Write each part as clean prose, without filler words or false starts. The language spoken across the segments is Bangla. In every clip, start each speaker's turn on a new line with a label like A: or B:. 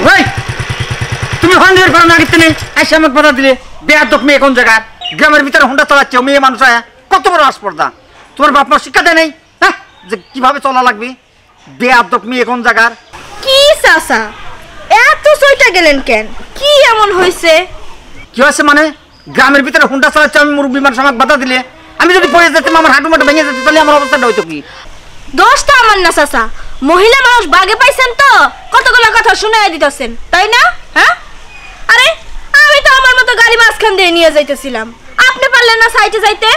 A: ভাই তুমি হন্ডের পর না গিয়ে এসে আমাকে বাধা দিলে বেয়াদব মেয়ে কোন জায়গা গ্রামের ভিতরে হুন্ডা চালাচ্ছে মেয়ে মানুষ কত বড় আসপর্দা তোমার বাপ মা শিক্ষা দেয় নাই হ্যাঁ যে কিভাবে চলা লাগবে বেয়াদব মেয়ে কোন জায়গার
B: কি চাচা এত সইটা গেলেন কেন কি এমন হয়েছে
A: কি হয়েছে মানে গ্রামের ভিতরে হুন্ডা চালাচ্ছে আমি মুরব্বী মানুষ আমাকে বাধা দিলে আমি যদি পড়ে যেতাম আমার হাঁটু মাটু ভেঙে যেত তাহলে আমার অবস্থাটা হইতো কি
B: দোষটা আমার না চাচা মহিলা মানুষ বাগে পাইছেন তো কতগুলো কথা শুনাই দিতেছেন তাই না হ্যাঁ আরে আমি তো আমার মতো গাড়ি মাঝখান দিয়ে নিয়ে যাইতেছিলাম আপনি পারলেন না সাইডে যাইতে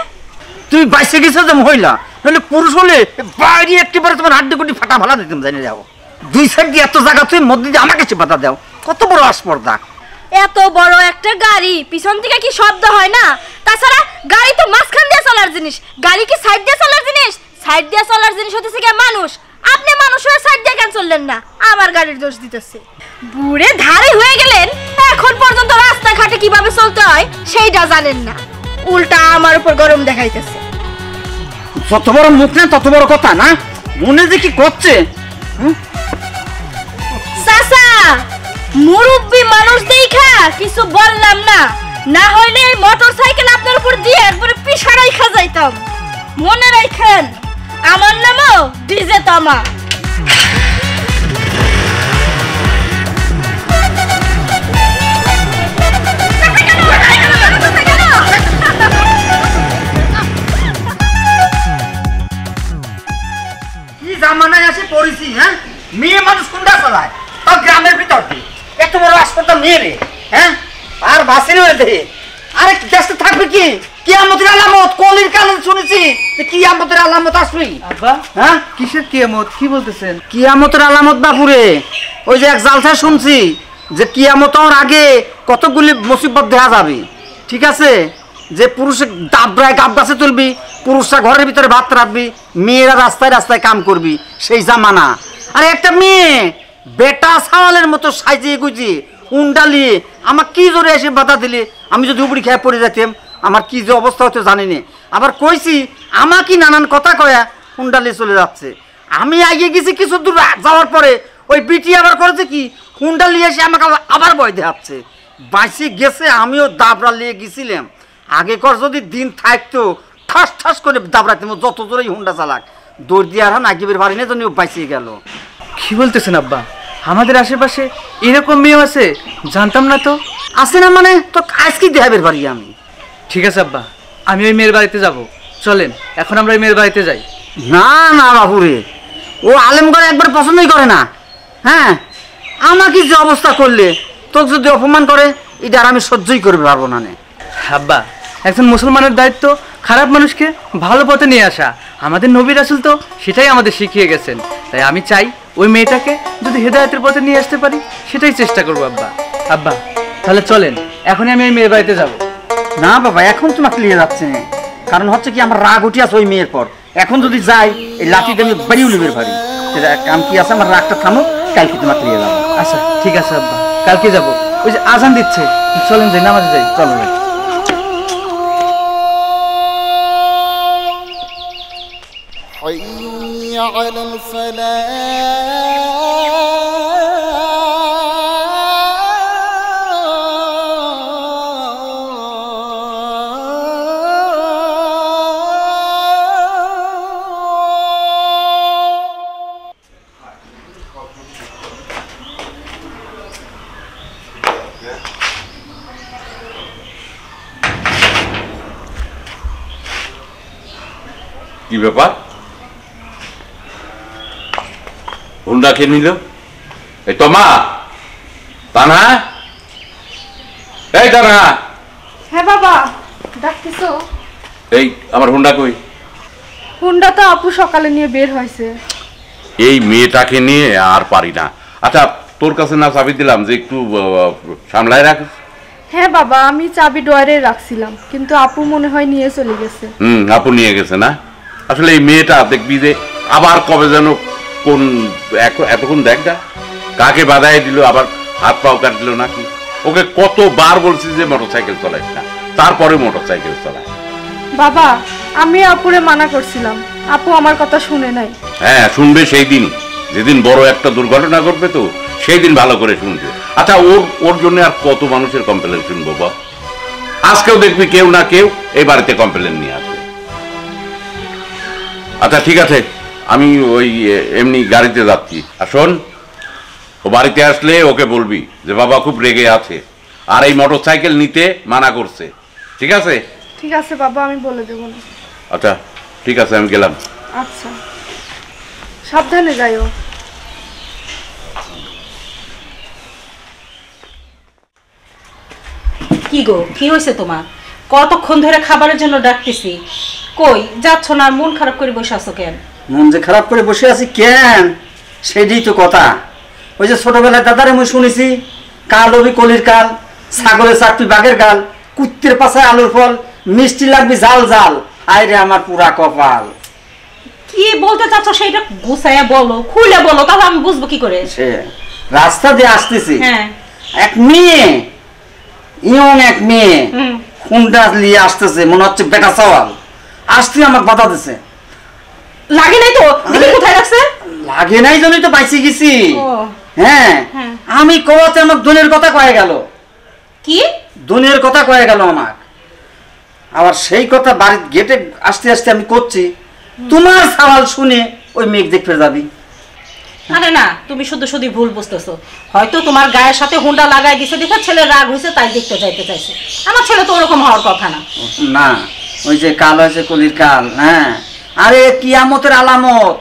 A: তুমি বাইসে গেছো যে মহিলা নাহলে পুরুষ হলে বাইরে একেবারে তোমার হাড্ডি গুড্ডি ফাটা ভালা দিতাম জানি যাও দুই সাইড দিয়ে এত জায়গা তুমি মধ্যে দিয়ে আমাকে কাছে বাধা দাও কত বড় আসপর্দা
B: এত বড় একটা গাড়ি পিছন থেকে কি শব্দ হয় না তাছাড়া গাড়ি তো মাঝখান দিয়ে চলার জিনিস গাড়ি কি সাইড দিয়ে চলার জিনিস সাইড দিয়ে চলার জিনিস হতেছে কি মানুষ আপনি মানুষ হয়ে সাইড দিয়ে কেন চললেন না আমার গাড়ির দোষ দিতেছে বুড়ে ধারে হয়ে গেলেন এখন পর্যন্ত রাস্তাঘাটে কিভাবে চলতে হয় সেইটা জানেন না উল্টা আমার উপর গরম দেখাইতেছে
A: যত বড় মুখ না তত বড় কথা না মনে যে কি করছে
B: চাচা মুরব্বি মানুষ দেখা কিছু বললাম না না হইলে এই মোটরসাইকেল আপনার উপর দিয়ে একবারে পিছাড়াই খাজাইতাম মনে রাখেন আমার নামও ডিজে তামা
A: কি জামানায় আসে পড়েছি হ্যাঁ মেয়ে মানুষ কোনটা চালায় তাও গ্রামের ভিতর দিয়ে এত বড় হাসপাতাল মেয়ে রে হ্যাঁ আর বাসের হয়ে দেখে আরে দেশে থাকবে কি কিয়ামতের আলামত কলির কানে শুনেছি যে কিয়ামতের আলামত আসবে
C: আব্বা
A: হ্যাঁ
C: কিসের কিয়ামত কি বলতেছেন
A: কিয়ামতের আলামত বাপুরে ওই যে এক জালসা শুনছি যে কিয়ামতের আগে কতগুলি মুসিবত দেখা যাবে ঠিক আছে যে পুরুষে দাবড়ায় গাব গাছে তুলবি পুরুষরা ঘরের ভিতরে ভাত রাখবি মেয়েরা রাস্তায় রাস্তায় কাম করবি সেই জামানা আরে একটা মেয়ে বেটা সাওয়ালের মতো সাজিয়ে গুজিয়ে উন্ডালিয়ে আমার কি জোরে এসে বাধা দিলে আমি যদি উপরি খেয়ে পড়ে যেতাম আমার কি যে অবস্থা হতো জানি না আবার কইছি আমাকে নানান কথা কয়া হুন্ডালিয়ে চলে যাচ্ছে আমি আগে গেছি কিছু দূর যাওয়ার পরে ওই বিটি আবার করেছে কি হুন্ডালিয়ে এসে আমাকে আবার ভয় দেখাচ্ছে বাঁচি গেছে আমিও দাবড়া নিয়ে গেছিলাম আগেকর যদি দিন থাকতো ঠাস ঠাস করে দাবড়াতে যত জোরেই হুন্ডা চালাক দৌড় দিয়ে আর নাকিবের বাড়ি নিয়ে জন্য বাঁচিয়ে গেল
C: কি বলতেছেন আব্বা আমাদের আশেপাশে এরকম মেয়ে আছে জানতাম না তো
A: আছে না মানে তো আজকে দেহাবের বাড়ি আমি
C: ঠিক আছে আব্বা আমি ওই মেয়ের বাড়িতে যাব চলেন এখন আমরা ওই মেয়ের বাড়িতে যাই
A: না না বাপুরে ও আলেমগড়ে একবার পছন্দই করে না হ্যাঁ আমাকে যে অবস্থা করলে তোকে যদি অপমান করে এটা আর আমি সহ্যই করতে পারবো না
C: আব্বা একজন মুসলমানের দায়িত্ব খারাপ মানুষকে ভালো পথে নিয়ে আসা আমাদের নবী রাসূল তো সেটাই আমাদের শিখিয়ে গেছেন তাই আমি চাই ওই মেয়েটাকে যদি হেদায়েতের পথে নিয়ে আসতে পারি সেটাই চেষ্টা করবো আব্বা আব্বা তাহলে চলেন এখনই আমি ওই মেয়ের বাড়িতে যাব
A: না বাবা এখন তোমাকে নিয়ে যাচ্ছে না কারণ হচ্ছে কি আমার রাগ উঠে আছে ওই মেয়ের পর এখন যদি যাই এই লাঠিতে আমি বাড়িও নেবের ভারি সেটা কাম কি আছে আমার রাগটা থামো কালকে তোমাকে নিয়ে যাবো
C: আচ্ছা ঠিক আছে আব্বা কালকে যাব ওই যে আজান দিচ্ছে চলেন যাই নামাজে যাই চলো ভাই
D: حي على الفلاح
E: কি ব্যাপার হুন্ডা কে নিল এই তোমা তানা এই তানা
F: হ্যাঁ বাবা ডাকতেছো
E: এই আমার হুন্ডা কই
F: হুন্ডা তো আপু সকালে নিয়ে বের হয়েছে
E: এই মেয়েটাকে নিয়ে আর পারি না আচ্ছা তোর কাছে না চাবি দিলাম যে একটু সামলায় রাখ
F: হ্যাঁ বাবা আমি চাবি ডয়ারে রাখছিলাম কিন্তু আপু মনে হয় নিয়ে চলে গেছে
E: আপু নিয়ে গেছে না আসলে এই মেয়েটা দেখবি যে আবার কবে যেন কোন এতক্ষণ দেখ না কাকে বাধাই দিল আবার হাত পাও কাট দিল নাকি ওকে কতবার বলছি যে মোটরসাইকেল চালাইস না তারপরে মোটরসাইকেল চালায়
F: বাবা আমি আপুরে মানা করছিলাম আপু আমার কথা শুনে নাই
E: হ্যাঁ শুনবে সেই দিন যেদিন বড় একটা দুর্ঘটনা ঘটবে তো সেই দিন ভালো করে শুনবে। আচ্ছা ওর জন্য আর কত মানুষের কমপ্লেন শুনবো বল? আজকেও দেখবি কেউ না কেউ এই বাড়িতে কমপ্লেন নিয়ে আসবে। আচ্ছা ঠিক আছে, আমি ওই এমনি গাড়িতে যাচ্ছি। আর শোন, ও বাড়িতে আসলে ওকে বলবি যে বাবা খুব রেগে আছে আর এই মোটর সাইকেল নিতে মানা করছে, ঠিক আছে?
F: ঠিক আছে বাবা, আমি বলে দেবো না।
E: আচ্ছা ঠিক আছে, আমি গেলাম।
F: আচ্ছা, সাবধানে যাইও।
G: কি গো, কি হয়েছে তোমার? কতক্ষণ ধরে খাবারের জন্য ডাকতেছি, কই যাচ্ছ না? আর মন খারাপ করে বসে আছো কেন?
A: মন যে খারাপ করে বসে আছি কেন, সেটাই তো কথা। ওই যে ছোটবেলায় দাদারে মুই শুনেছি, কাল হবি কলির কাল, ছাগলের চাকরি বাঘের গাল, কুত্তের পাশায় আলুর ফল, মিষ্টি লাগবি জাল জাল। আয় রে আমার পুরা কপাল।
G: কি বলতে চাচ্ছ সেটা গুছাইয়া বলো, খুলে বলো, তাহলে আমি বুঝবো কি করে।
A: সে রাস্তা দিয়ে আসতেছি,
G: হ্যাঁ,
A: এক মেয়ে, ইয়ং এক মেয়ে
G: হুম,
A: খুনটা নিয়ে আসতেছে, মনে হচ্ছে বেটা সওয়াল। আসতে আমাকে বাধা দিছে।
G: লাগে নাই তো? দেখি কোথায় রাখছে।
A: লাগে নাই জন্যই তো বাইসে গেছি।
G: ও,
A: হ্যাঁ,
G: হ্যাঁ।
A: আমি কোয়াতে আমার দুনিয়ার কথা কয়ে গেল,
G: কি?
A: দুনিয়ার কথা কয়ে গেল আমার। আবার সেই কথা বাড়ির গেটে আসতে আসতে আমি করছি, তোমার সওয়াল শুনে ওই মেঘ দেখতে যাবি।
G: আরে না, তুমি শুধু শুধু ভুল বুঝতেছো। হয়তো তোমার গায়ের সাথে হুন্ডা লাগাই দিছে দেখে ছেলে রাগ হয়েছে, তাই দেখতে যাইতে চাইছে। আমার ছেলে তো ওরকম হওয়ার কথা না।
A: না, ওই যে কাল হয়েছে কলির কাল। হ্যাঁ, আরে কিয়ামতের আলামত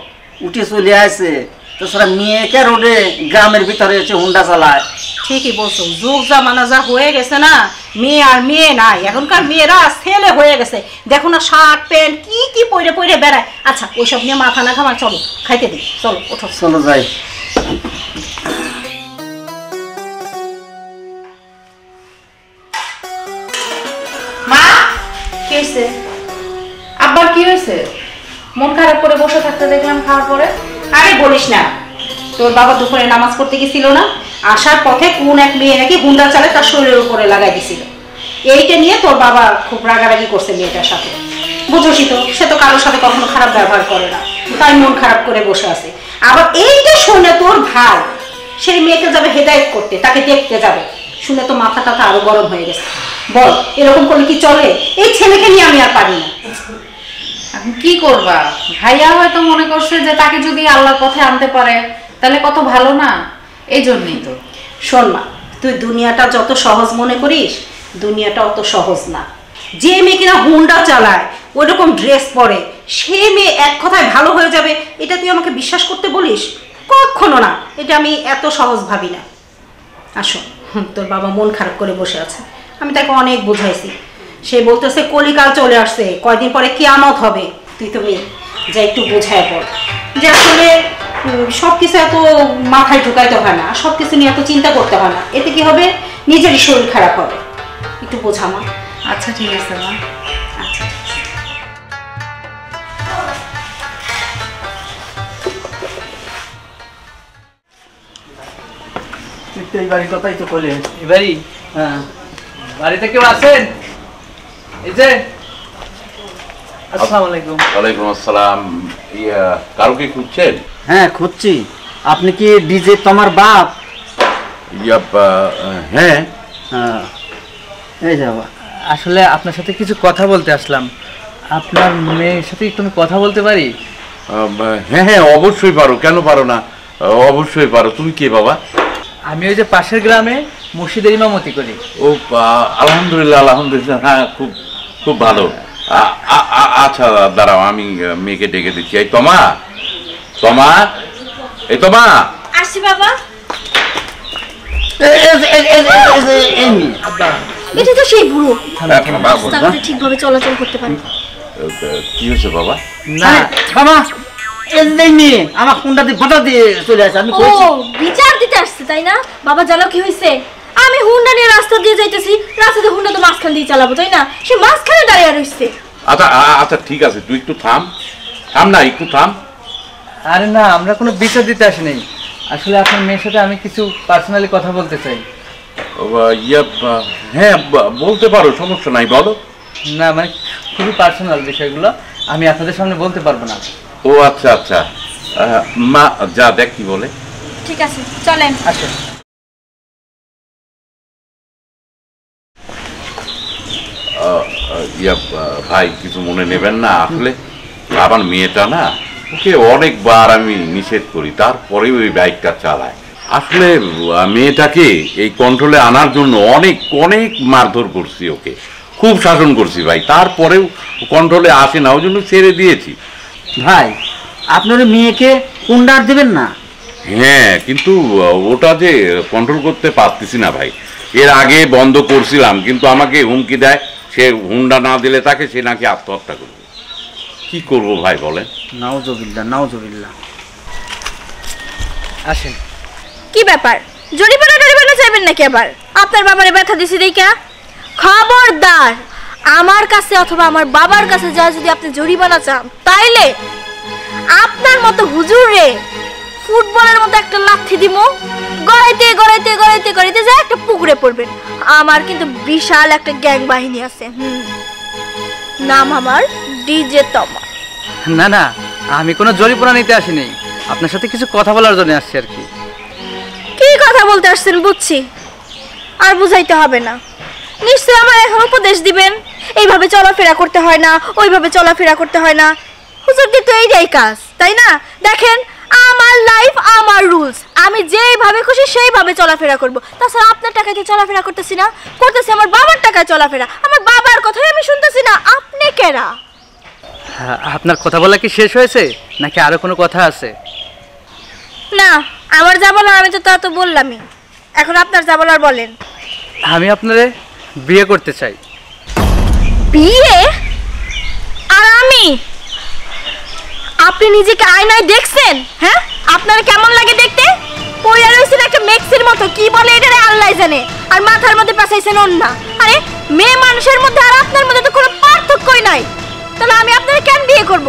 A: উঠে চলে আসে। তাছাড়া মেয়েকে রোডে গ্রামের ভিতরে এসে হুন্ডা চালায়।
G: ঠিকই বলছো, যুগ জামানা যা হয়ে গেছে না, মেয়ে আর মেয়ে নাই, এখনকার মেয়েরা ছেলে হয়ে গেছে। দেখো না, শার্ট প্যান্ট কি কি পরে পরে বেড়ায়। আচ্ছা, ওইসব নিয়ে মাথা না ঘামা, চলো খাইতে দিই, চলো ওঠো।
A: চলো যাই।
G: মা, কি হয়েছে?
H: আব্বার কি হয়েছে? মন খারাপ করে বসে থাকতে দেখলাম খাওয়ার পরে।
G: আরে বলিস না, তোর বাবা দুপুরে নামাজ পড়তে গেছিল না, আসার পথে কোন এক মেয়ে নাকি হুন্ডা চালে তার শরীরের উপরে লাগাই দিছিল। এইটা নিয়ে তোর বাবা খুব রাগারাগি করছে মেয়েটার সাথে। বুঝোসই তো, সে তো কারোর সাথে কখনো খারাপ ব্যবহার করে না, তাই মন খারাপ করে বসে আছে। আবার এইটা শুনে তোর ভাই সেই মেয়েকে যাবে হেদায়েত করতে, তাকে দেখতে যাবে, শুনে তো মাথা টাথা আরো গরম হয়ে গেছে। বল, এরকম করলে কি চলে? এই ছেলেকে নিয়ে আমি আর পারি না।
H: এখন কি করবা? ভাইয়া হয়তো মনে করছে যে তাকে যদি আল্লাহর পথে আনতে পারে তাহলে কত ভালো না, এই জন্যই তো।
G: শোন মা, তুই দুনিয়াটা যত সহজ মনে করিস, দুনিয়াটা অত সহজ না। যে মেয়ে কিনা হুন্ডা চালায়, ওইরকম ড্রেস পরে, সে মেয়ে এক কথায় ভালো হয়ে যাবে, এটা তুই আমাকে বিশ্বাস করতে বলিস? কখনো না, এটা আমি এত সহজ ভাবি না। আসো, তোর বাবা মন খারাপ করে বসে আছে, আমি তাকে অনেক বুঝাইছি। সে বলতেছে কলিকাল চলে আসছে, কয়দিন পরে কিয়ামত হবে। তুই তো মেয়ে, যা একটু বোঝায় পড় যে আসলে সব কিছু এত মাথায় ঢুকাইতে হয় না, সব কিছু নিয়ে এত চিন্তা করতে হয় না। এতে কি হবে? নিজেরই শরীর খারাপ হবে। একটু বোঝা মা।
H: আচ্ছা ঠিক আছে মা।
G: আচ্ছা,
A: এই বাড়ির কথাই তো কইলে।
C: এবারই
A: হ্যাঁ,
C: বাড়িতে কেউ আছেন? এই যে, আসসালামু আলাইকুম।
E: ওয়ালাইকুম আসসালাম। কারোকে খুঁজছেন?
A: হ্যাঁ খুঁজছি। আপনি কি ডিজে তোমার বাপ?
E: হ্যাঁ।
A: হ্যাঁ, এই যাবা।
C: আসলে আপনার সাথে কিছু কথা বলতে আসলাম। আপনার মেয়ের সাথে একটু আমি কথা বলতে পারি?
E: হ্যাঁ হ্যাঁ, অবশ্যই পারো, কেন পারো না? অবশ্যই পারো। তুমি কে বাবা?
C: আমি ওই যে পাশের গ্রামে মসজিদের ইমামতি করি।
E: ও আলহামদুলিল্লাহ, আলহামদুলিল্লাহ। হ্যাঁ, খুব খুব ভালো। আচ্ছা দাঁড়াও, আমি মেয়েকে ডেকে দিচ্ছি। এই তোমা, তোমা, এই তোমা।
B: আসি বাবা। এটা তো সেই বুড়ো, তারপরে ঠিকভাবে চলাচল করতে পারে।
E: কি হয়েছে বাবা?
C: না
A: বাবা, এই মেয়ে আমার ফোনটা দিয়ে বাধা দিয়ে চলে আসে। আমি
B: ও,
A: কইছি
B: বিচার দিতে আসছে তাই না? বাবা জানো কি হয়েছে? আমি হুন্ডা নিয়ে রাস্তা দিয়ে যাইতেছি, রাস্তাতে হুন্ডা তো মাঝখান দিয়ে চালাবো তাই না? সে মাঝখানে দাঁড়িয়ে রইছে।
E: আচ্ছা আচ্ছা ঠিক আছে, তুই একটু থাম, থাম না, একটু থাম।
C: আরে না, আমরা কোনো বিচার দিতে আসি নাই। আসলে আপনার মেয়ের সাথে আমি কিছু পার্সোনালি কথা বলতে চাই।
E: হ্যাঁ বলতে পারো, সমস্যা নাই, বলো।
C: না মানে খুবই পার্সোনাল বিষয়গুলো আমি আপনাদের সামনে বলতে পারবো না।
E: ও আচ্ছা আচ্ছা, মা যা দেখ কি বলে।
B: ঠিক আছে চলেন।
C: আসেন।
E: ভাই কিছু মনে নেবেন না, আসলে আমার মেয়েটা না, ওকে অনেকবার আমি নিষেধ করি, তারপরেও ওই বাইকটা চালায়। আসলে মেয়েটাকে এই কন্ট্রোলে আনার জন্য অনেক অনেক মারধর করছি, ওকে খুব শাসন করছি ভাই, তারপরেও কন্ট্রোলে আসে না, ওই জন্য ছেড়ে দিয়েছি।
A: ভাই আপনার মেয়েকে কুন্ডার দিবেন না?
E: হ্যাঁ, কিন্তু ওটা যে কন্ট্রোল করতে পারতেছি না ভাই। এর আগে বন্ধ করছিলাম, কিন্তু আমাকে হুমকি দেয়, সে হুন্ডা না দিলে তাকে সে নাকি আত্মহত্যা করবে। কি করব ভাই বলেন?
A: নাউজুবিল্লাহ নাউজুবিল্লাহ।
C: আসেন।
B: কি ব্যাপার, জরিমানা চাইবেন নাকি আবার? আপনার বাবারে ব্যথা দিছি দেখা? খবরদার আমার কাছে অথবা আমার বাবার কাছে যা যদি আপনি জরিমানা চান, তাইলে আপনার মতো হুজুরে ফুটবলের মতো একটা লাথি দিমু, গড়াইতে গড়াইতে গড়াইতে গড়াইতে যা একটা পুকুরে পড়বেন। আমার কিন্তু বিশাল একটা গ্যাং বাহিনী আছে। নাম আমার ডিজে তমা।
C: না না, আমি কোনো জরিমানা নিতে আসিনি, আপনার সাথে কিছু কথা বলার জন্য আসছি আর কি।
B: কি কথা বলতে আসছেন বুঝছি, আর বুঝাইতে হবে না। নিশ্চয়ই আমার এখন উপদেশ দিবেন, এইভাবে চলাফেরা করতে হয় না, ওইভাবে চলাফেরা করতে হয় না। হুজুরদের তো এইটাই কাজ, তাই না? দেখেন, আমার লাইফ আমার রুলস, আমি যেইভাবে খুশি সেইভাবে চলাফেরা করব। তাছাড়া আপনার টাকায় তো চলাফেরা করতেছি না, করতেছি আমার বাবার টাকায় চলাফেরা। আমার বাবার কথাই আমি শুনতেছি না, আপনি কেরা?
C: আপনার কথা বলা কি শেষ হয়েছে নাকি আরো কোনো কথা আছে?
B: না, আমার যা বলার আমি তো তা তো বললামই, এখন আপনার যা বলার বলেন।
C: আমি আপনারে বিয়ে করতে চাই।
B: বিয়ে? আর আমি? আপনি নিজেকে আয়নায় দেখছেন? হ্যাঁ, আপনার কেমন লাগে দেখতে? পয়লা রয়েছেন একটা মেক্সির মতো, কি বলে এটারে আল্লাহ জানে, আর মাথার মধ্যে পেঁচাইছেন ওন্না। আরে মেয়ে মানুষের মধ্যে আর আপনার মধ্যে তো কোনো পার্থক্যই নাই, তাহলে আমি আপনার কেন বিয়ে করব?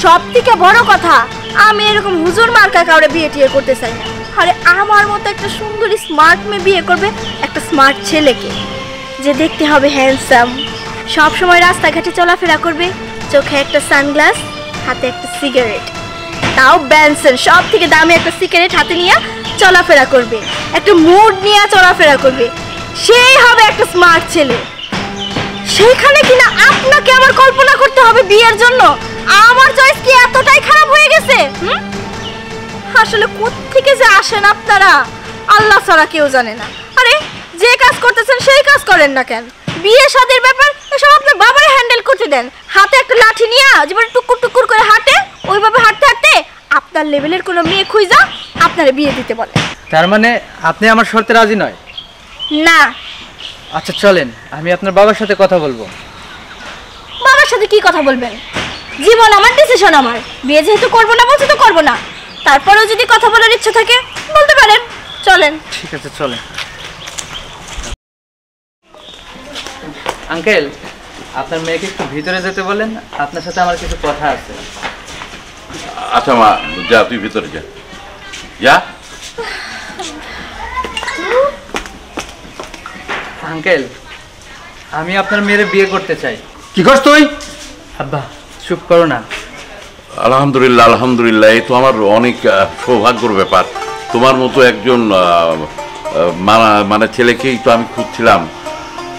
B: সব থেকে বড় কথা, আমি এরকম হুজুর মার্কা কাউরে বিয়ে টিয়ে করতে চাই না। আরে আমার মতো একটা সুন্দরী স্মার্ট মেয়ে বিয়ে করবে একটা স্মার্ট ছেলেকে, যে দেখতে হবে হ্যান্ডসাম, সব সময় রাস্তাঘাটে চলাফেরা করবে, চোখে একটা সানগ্লাস, হাতে একটা সিগারেট, তাও ব্যানসন সব থেকে দামি একটা সিগারেট হাতে নিয়ে চলাফেরা করবে, একটা মুড নিয়ে চলাফেরা করবে, সেই হবে একটা স্মার্ট ছেলে। সেইখানে কিনা আপনাকে আমার কল্পনা করতে হবে বিয়ের জন্য? আমার চয়েস কি এতটাই খারাপ হয়ে গেছে? আসলে কোত্থেকে যে আসেন আপনারা, আল্লাহ ছাড়া কেউ জানে না। আরে যে কাজ করতেছেন সেই কাজ করেন না কেন? বিয়ে শাদীর ব্যাপার এসব আপনার বাবারে হ্যান্ডেল করতে দেন। হাতে একটা লাঠি নিয়ে জীবনে টুকুর টুকুর করে হাঁটে, ওইভাবে হাঁটতে হাঁটতে আপনার লেভেলের কোনো মেয়ে খুঁজা আপনারে বিয়ে দিতে বলে।
C: তার মানে আপনি আমার শর্তে রাজি নয়?
B: না।
C: আচ্ছা চলেন, আমি আপনার বাবার সাথে কথা বলবো।
B: বাবার সাথে কি কথা বলবেন? জীবন আমার, ডিসিশন আমার, বিয়ে যেহেতু করবো না বলছি তো করবো না। তারপরেও যদি কথা বলার ইচ্ছা থাকে বলতে পারেন, চলেন।
C: ঠিক আছে চলেন। আঙ্কেল, আপনার মেয়েকে একটু ভিতরে যেতে বলেন, আপনার সাথে আমার কিছু কথা আছে।
E: আচ্ছা মা, যা তুই ভিতরে যা, যা।
C: আঙ্কেল, আমি আপনার মেয়ের বিয়ে করতে চাই।
A: কি করছ তুই?
C: আব্বা চুপ করো না।
E: আলহামদুলিল্লাহ আলহামদুলিল্লাহ, এই তো আমার অনেক সৌভাগ্যের ব্যাপার। তোমার মতো একজন মানে ছেলেকেই তো আমি খুঁজছিলাম।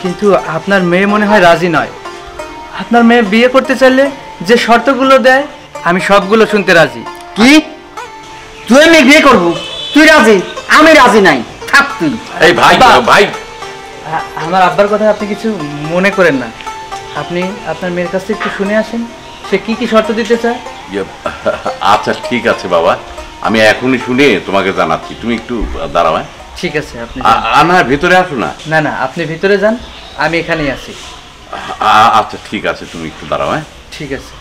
C: কিন্তু আপনার মেয়ে মনে হয় রাজি নয়। আপনার মেয়ে বিয়ে করতে চাইলে যে শর্তগুলো দেয় আমি সবগুলো শুনতে রাজি।
A: কি তুই মেয়ে বিয়ে করবো? তুই রাজি? আমি রাজি নাই, থাক তুই।
E: এই ভাই ভাই,
C: আমার আব্বার কথা আপনি কিছু মনে করেন না, আপনি আপনার মেয়ের কাছ থেকে একটু শুনে আসেন সে কি কি শর্ত দিতে চায়।
E: আচ্ছা ঠিক আছে বাবা, আমি এখনই শুনে তোমাকে জানাচ্ছি, তুমি একটু দাঁড়াও।
C: ঠিক আছে, আপনি
E: না ভিতরে আসো না।
C: না না, আপনি ভিতরে যান, আমি এখানেই আছি।
E: আচ্ছা ঠিক আছে, তুমি একটু দাঁড়াও।
C: ঠিক আছে।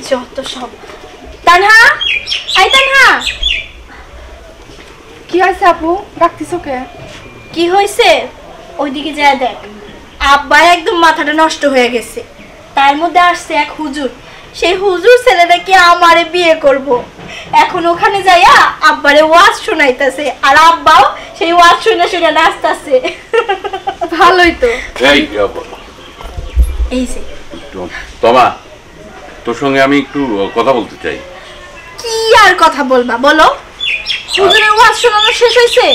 B: যত সব। তানহা, আই তানহা।
F: কি হয়েছে আপু, ডাকতিছো কে?
B: কি হয়েছে ওইদিকে যায় দেখ। আব্বার একদম মাথাটা নষ্ট হয়ে গেছে, তার মধ্যে আসছে এক হুজুর, সেই হুজুর ছেলেটাকে আমারে বিয়ে করব। এখন ওখানে যাইয়া আব্বারে ওয়াজ শোনাইতেছে, আর আব্বাও সেই ওয়াজ শুনে শুনে নাচতেছে।
F: ভালোই তো।
E: এই যে তোমা, তোর সঙ্গে আমি একটু কথা বলতে চাই।
B: কি আর কথা বলবা বলো? হুজুরের ওয়াজ শোনানো শেষ হয়েছে?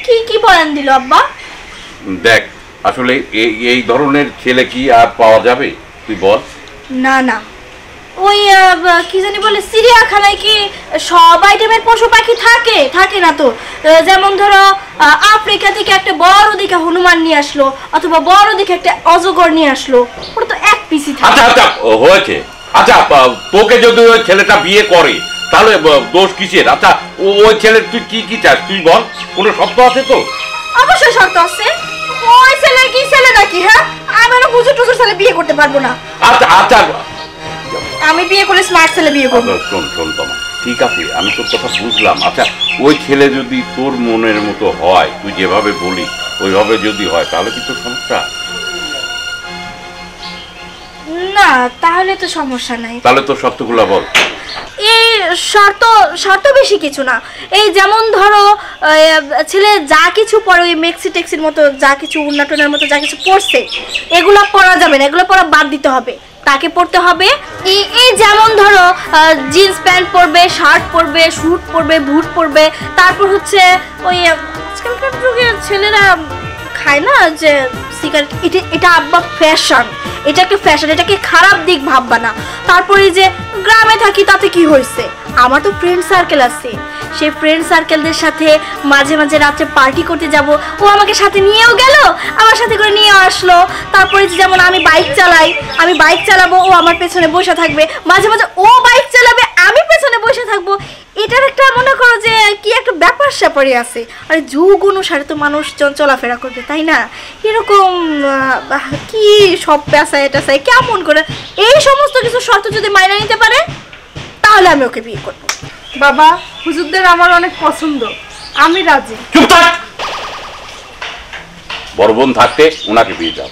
B: কি কি বয়ান দিল আব্বা?
E: দেখ আসলে এই ধরনের ছেলে কি আর পাওয়া যাবে তুই বল?
B: না না, ওই কি জানি বলে চিড়িয়াখানায় কি সব আইটেমের পশু পাখি থাকে? থাকে না তো। যেমন ধরো আফ্রিকা থেকে একটা বড় দিকে হনুমান নিয়ে আসলো, অথবা বড় দিকে একটা অজগর নিয়ে আসলো, ওটা তো এক পিসি থাকে।
E: আচ্ছা আচ্ছা হয়েছে। আচ্ছা তোকে যদি ওই ছেলেটা বিয়ে করে তাহলে দোষ কিসের? আচ্ছা ওই ছেলের তুই কি কি চাস তুই বল, কোনো শর্ত আছে তো?
B: অবশ্যই শর্ত আছে। ওই ছেলে কি ছেলে নাকি? হ্যাঁ, আমি না হুজুর টুজুর ছেলে বিয়ে করতে পারবো না।
E: আচ্ছা আচ্ছা
B: আমি বিয়ে করে স্মার্ট ছেলে বিয়ে করবো।
E: শোন শোন তোমার, ঠিক আছে আমি তোর কথা বুঝলাম। আচ্ছা ওই ছেলে যদি তোর মনের মতো হয়, তুই যেভাবে বলি ওইভাবে যদি হয়, তাহলে কি তোর সমস্যা?
B: না, তাহলে তো সমস্যা নাই।
E: তাহলে তোর শর্তগুলো বল।
B: এই শর্ত বেশি কিছু না। এই যেমন ধরো ছেলে যা কিছু পরে, ওই মেক্সি টেক্সির মতো যা কিছু, উন্নাটনের মতো যা কিছু পড়ছে, এগুলা পরা যাবে না, এগুলো পরা বাদ দিতে হবে। তাকে পড়তে হবে এই যেমন ধরো জিন্স প্যান্ট পরবে, শার্ট পরবে, স্যুট পরবে, বুট পরবে। তারপর হচ্ছে ওই আজকালকার যুগের ছেলেরা খায় না যে সিগারেট, এটা আব্বা ফ্যাশন, এটা একটা ফ্যাশন, এটাকে খারাপ দিক ভাববা না। তারপরে যে গ্রামে থাকি তাতে কি হয়েছে, আমার তো ফ্রেন্ড সার্কেল আছে, সেই ফ্রেন্ড সার্কেলদের সাথে মাঝে মাঝে রাত্রে পার্টি করতে যাব, ও আমাকে সাথে নিয়েও গেল, আমার সাথে করে নিয়েও আসলো। তারপরে যেমন আমি বাইক চালাই, আমি বাইক চালাবো, ও আমার পেছনে বসে থাকবে, মাঝে মাঝে ও বাইক চালাবে, আমি পেছনে বসে থাকবো। এটার একটা মনে করো যে কি একটা ব্যাপার স্যাপারই আছে। আর যুগ অনুসারে তো মানুষজন চলাফেরা করবে, তাই না? এরকম কি সব পেশায় টেশায় কেমন করে এই সমস্ত কিছু শর্ত যদি মাইনে নিতে পারে, তাহলে আমি ওকে বিয়ে করবো।
F: বাবা, হুজুরদের আমার অনেক পছন্দ, আমি রাজি।
E: চুপ থাক। বড় বোন থাকতে ওনাকে বিয়ে দাও,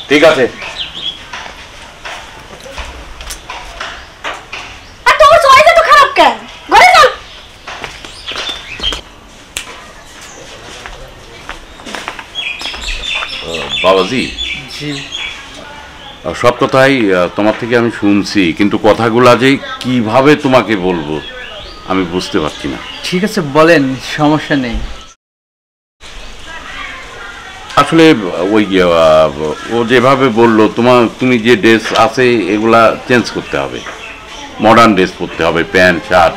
E: ঠিক আছে?
B: আর তোর চয়েস এত খারাপ কেন? ঘরে চল।
E: বাবাজি,
C: জি
E: সব কথাই তোমার থেকে আমি শুনছি, কিন্তু কথাগুলা যে কিভাবে তোমাকে বলবো আমি বুঝতে পারছি না।
C: ঠিক আছে বলেন, সমস্যা নেই।
E: আসলে ওই ও যেভাবে বললো তুমি যে ড্রেস আছে এগুলা চেঞ্জ করতে হবে, মডার্ন ড্রেস পরতে হবে, প্যান্ট শার্ট,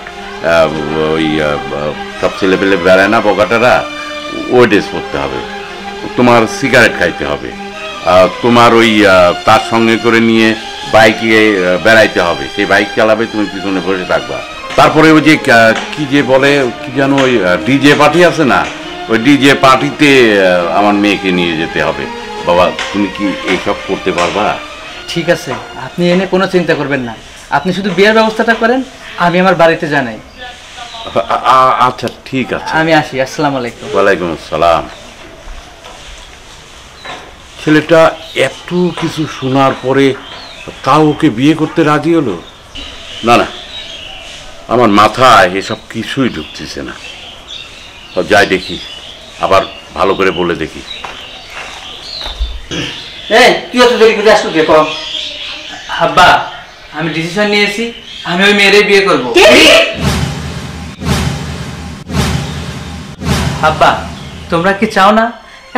E: ওই সব ছেলেপেলে বেড়ায় না বগাটারা, ওই ড্রেস পরতে হবে। তোমার সিগারেট খাইতে হবে, তোমার ওই তার সঙ্গে করে নিয়ে বাইকে বেড়াইতে হবে, সেই বাইক চালাবে, তুমি পিছনে বসে থাকবা। তারপরে ওই যে কি যে বলে কি যেন, ওই ডিজে পার্টি আছে না, ওই ডিজে পার্টিতে আমার মেয়েকে নিয়ে যেতে হবে। বাবা তুমি কি এইসব করতে পারবা?
C: ঠিক আছে, আপনি এনে কোনো চিন্তা করবেন না, আপনি শুধু বিয়ের ব্যবস্থাটা করেন, আমি আমার বাড়িতে জানাই।
E: আচ্ছা ঠিক আছে,
C: আমি আসি। আসসালামু আলাইকুম।
E: ওয়ালাইকুম আসসালাম। ছেলেটা এত কিছু শোনার পরে তাও ওকে বিয়ে করতে রাজি হলো? না না, আমার মাথায় এসব কিছুই ঢুকতেছে না। যাই দেখি, আবার ভালো করে বলে দেখি।
A: তুই এত দেরি করে আসলো দেখো।
C: আব্বা, আমি ডিসিশন নিয়েছি, আমি ওই মেয়েরই বিয়ে করব। আব্বা, তোমরা কি চাও না